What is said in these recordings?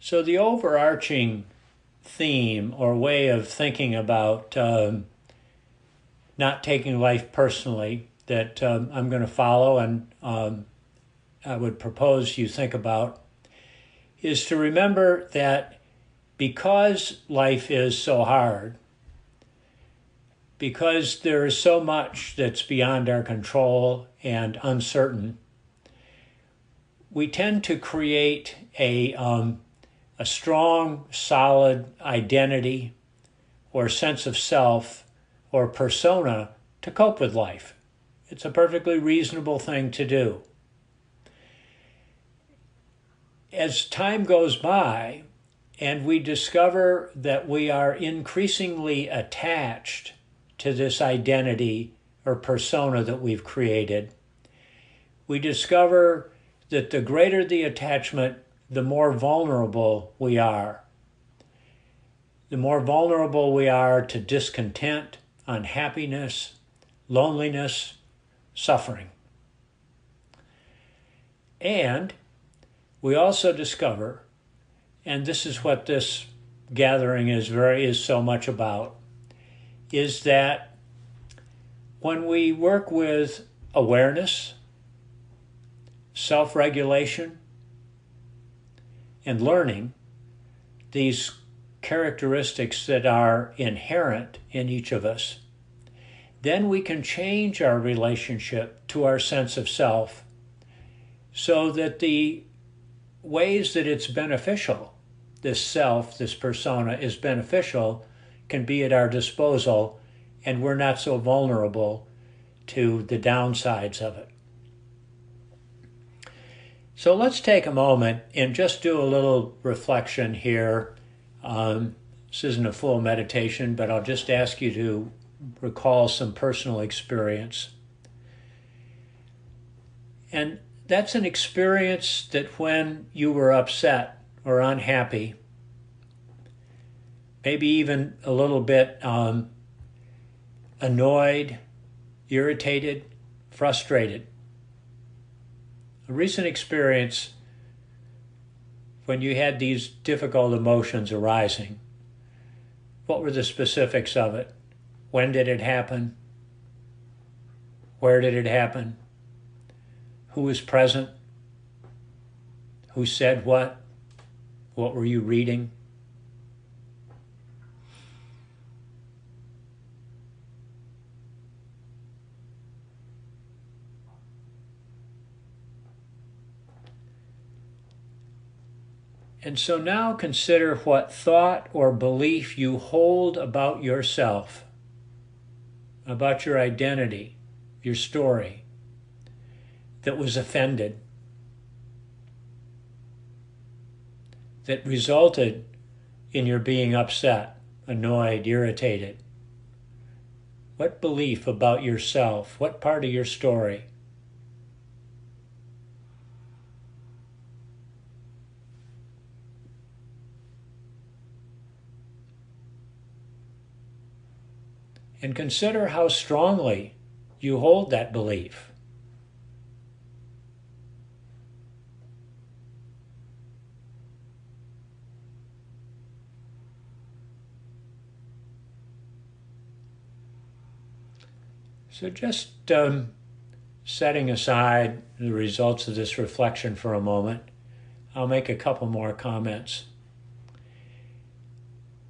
So the overarching theme or way of thinking about not taking life personally that I'm going to follow and I would propose you think about is to remember that because life is so hard, because there is so much that's beyond our control and uncertain, we tend to create a strong, solid identity or sense of self or persona to cope with life. It's a perfectly reasonable thing to do. As time goes by and we discover that we are increasingly attached to this identity or persona that we've created, we discover that the greater the attachment, the more vulnerable we are. The more vulnerable we are to discontent, unhappiness, loneliness, suffering. And we also discover, and this is what this gathering is so much about, is that when we work with awareness, self-regulation, and learning, these characteristics that are inherent in each of us, then we can change our relationship to our sense of self so that the ways that it's beneficial, this self, this persona is beneficial, can be at our disposal, and we're not so vulnerable to the downsides of it. So let's take a moment and just do a little reflection here. This isn't a full meditation, but I'll just ask you to recall some personal experience. And that's an experience that when you were upset or unhappy, maybe even a little bit annoyed, irritated, frustrated. A recent experience when you had these difficult emotions arising. What were the specifics of it? When did it happen? Where did it happen? Who was present? Who said what? What were you reading? And so now consider what thought or belief you hold about yourself, about your identity, your story, that was offended, that resulted in your being upset, annoyed, irritated. What belief about yourself, what part of your story? And consider how strongly you hold that belief. So just setting aside the results of this reflection for a moment, I'll make a couple more comments.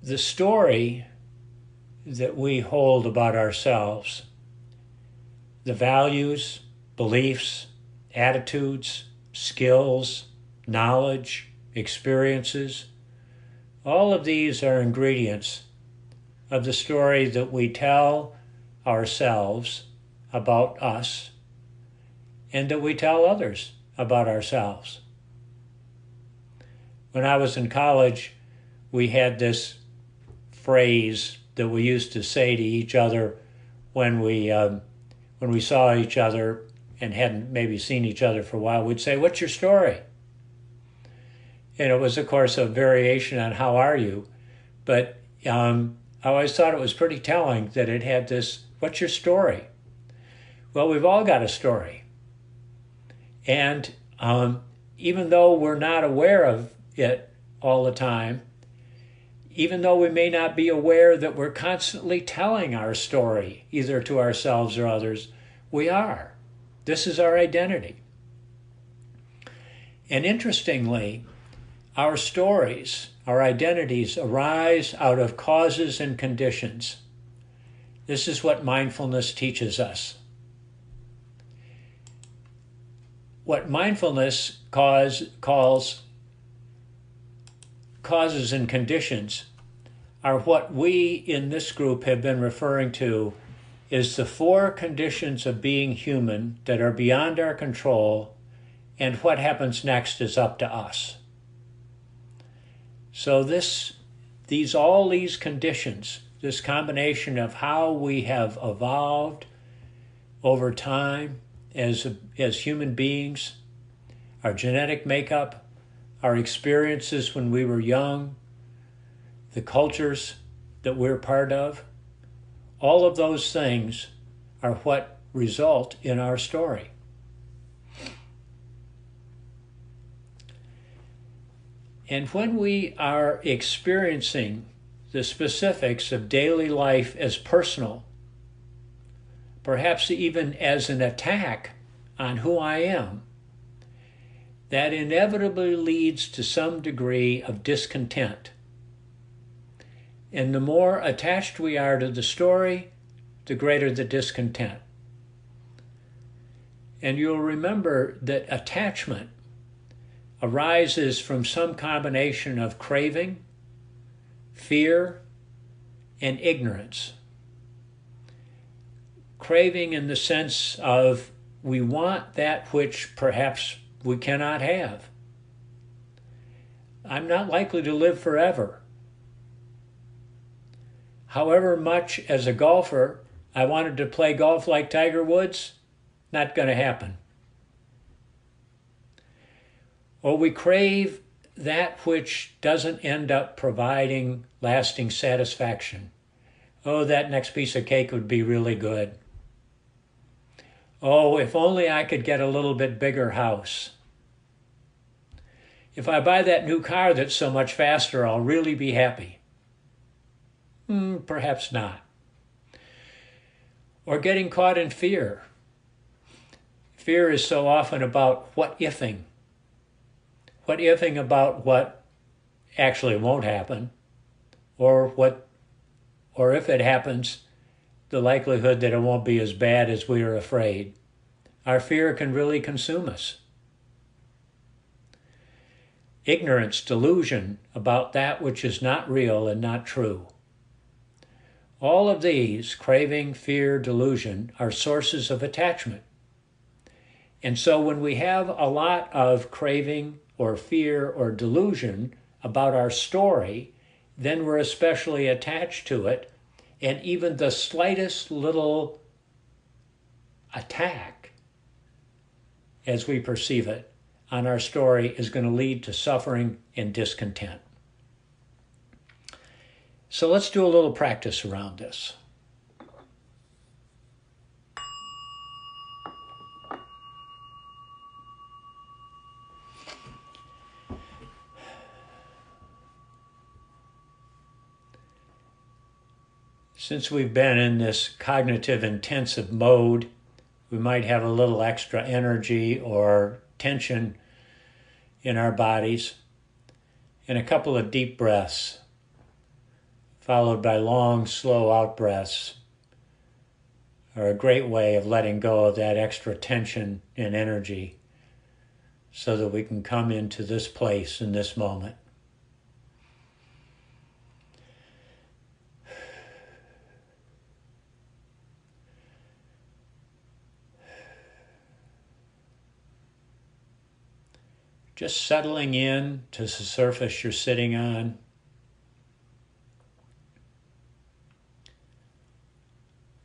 The story that we hold about ourselves, the values, beliefs, attitudes, skills, knowledge, experiences, all of these are ingredients of the story that we tell ourselves about us and that we tell others about ourselves. When I was in college, we had this phrase that we used to say to each other when we saw each other and hadn't maybe seen each other for a while. We'd say, "What's your story?" And it was, of course, a variation on "How are you?" But I always thought it was pretty telling that it had this, "What's your story?" Well, we've all got a story. And even though we're not aware of it all the time, even though we may not be aware that we're constantly telling our story, either to ourselves or others. We are. This is our identity. And interestingly, our stories, our identities arise out of causes and conditions. This is what mindfulness teaches us. What mindfulness calls causes and conditions are what we in this group have been referring to as the 4 conditions of being human that are beyond our control, and what happens next is up to us. So all these conditions, this combination of how we have evolved over time as human beings, our genetic makeup, our experiences when we were young, the cultures that we're part of, all of those things are what result in our story. And when we are experiencing the specifics of daily life as personal, perhaps even as an attack on who I am, that inevitably leads to some degree of discontent. And the more attached we are to the story, the greater the discontent. And you'll remember that attachment arises from some combination of craving, fear, and ignorance. Craving in the sense of we want that which perhaps we cannot have. I'm not likely to live forever. However much as a golfer I wanted to play golf like Tiger Woods, not going to happen. Or we crave that which doesn't end up providing lasting satisfaction. Oh, that next piece of cake would be really good. Oh, if only I could get a little bit bigger house. If I buy that new car that's so much faster, I'll really be happy. Perhaps not. Or getting caught in fear. Fear is so often about what ifing. What ifing about what actually won't happen, or if it happens, the likelihood that it won't be as bad as we are afraid. Our fear can really consume us. Ignorance, delusion about that which is not real and not true. All of these, craving, fear, delusion, are sources of attachment. And so when we have a lot of craving or fear or delusion about our story, then we're especially attached to it, and even the slightest little attack, as we perceive it, on our story is going to lead to suffering and discontent. So let's do a little practice around this. Since we've been in this cognitive intensive mode, we might have a little extra energy or tension in our bodies, and a couple of deep breaths, followed by long, slow out breaths, are a great way of letting go of that extra tension and energy so that we can come into this place in this moment. Just settling in to the surface you're sitting on.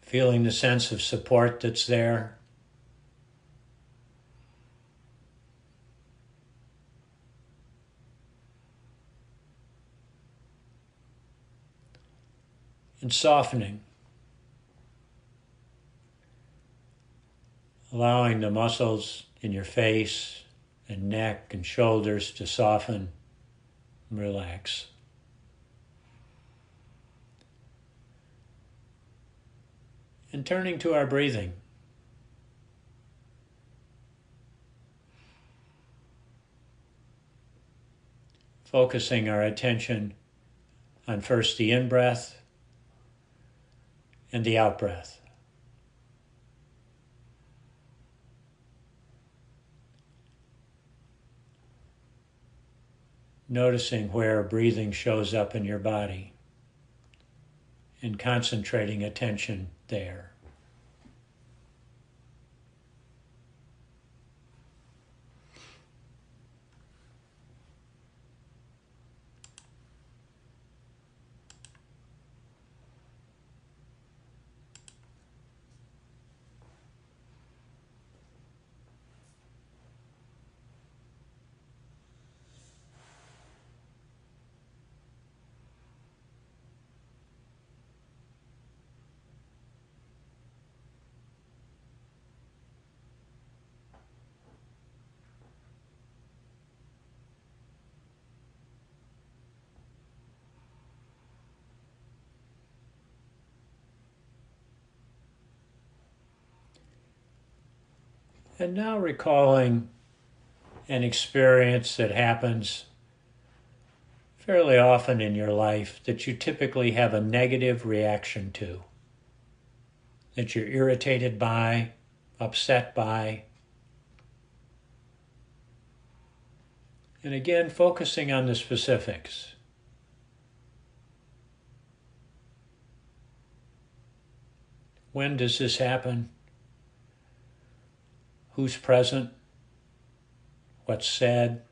Feeling the sense of support that's there. And softening. Allowing the muscles in your face and neck and shoulders to soften relax. And turning to our breathing. Focusing our attention on first the in-breath and the out-breath. Noticing where breathing shows up in your body and concentrating attention there. And now recalling an experience that happens fairly often in your life that you typically have a negative reaction to, that you're irritated by, upset by. And again, focusing on the specifics. When does this happen? Who's present? What's said?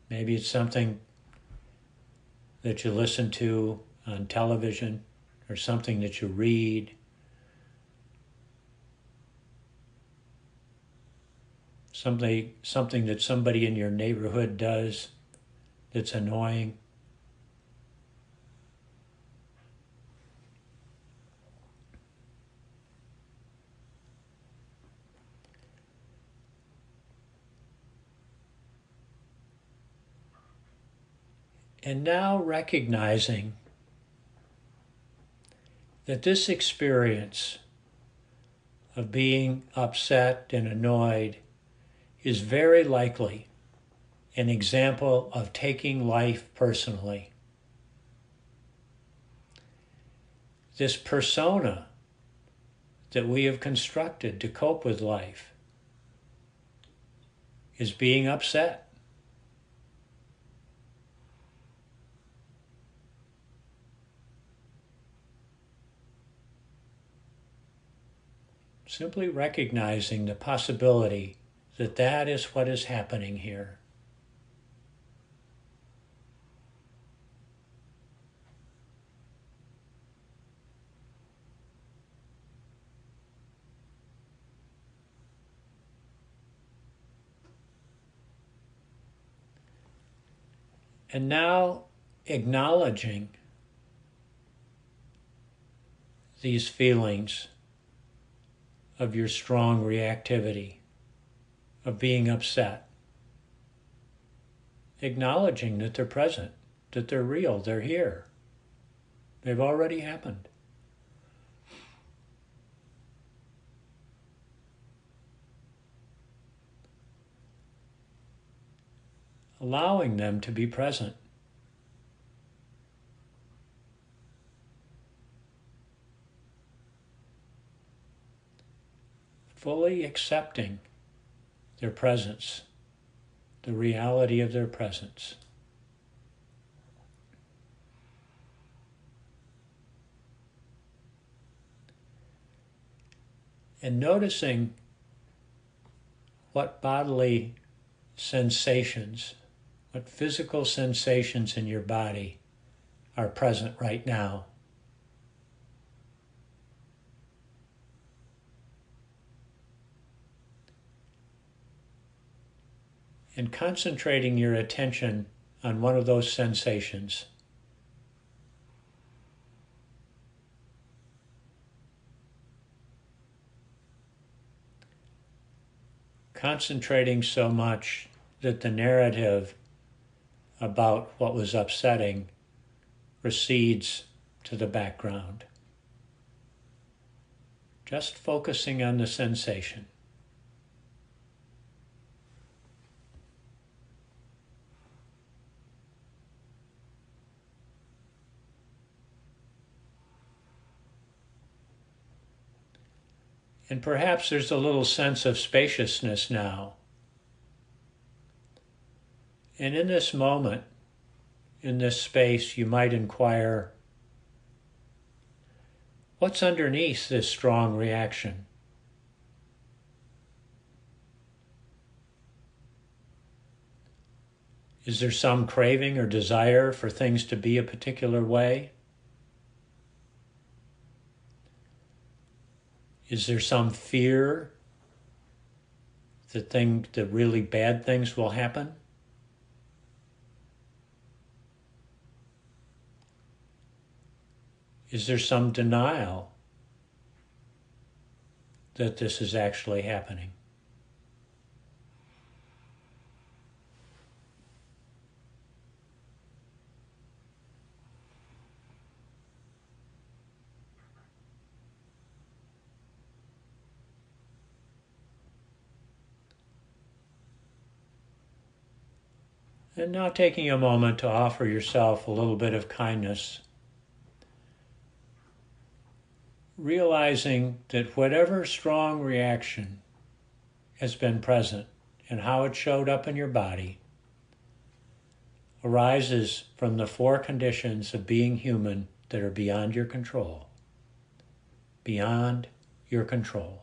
Maybe it's something that you listen to on television or something that you read. Something that somebody in your neighborhood does that's annoying. And now recognizing that this experience of being upset and annoyed is very likely an example of taking life personally. This persona that we have constructed to cope with life is being upset. Simply recognizing the possibility that that is what is happening here. And now acknowledging these feelings of your strong reactivity, of being upset. Acknowledging that they're present, that they're real, they're here. They've already happened. Allowing them to be present. Fully accepting their presence, the reality of their presence. And noticing what bodily sensations, what physical sensations in your body are present right now. And concentrating your attention on one of those sensations. Concentrating so much that the narrative about what was upsetting recedes to the background. Just focusing on the sensation. And perhaps there's a little sense of spaciousness now. And in this moment, in this space, you might inquire, what's underneath this strong reaction? Is there some craving or desire for things to be a particular way? Is there some fear that really bad things will happen? Is there some denial that this is actually happening? And now taking a moment to offer yourself a little bit of kindness, realizing that whatever strong reaction has been present and how it showed up in your body arises from the 4 conditions of being human that are beyond your control. Beyond your control.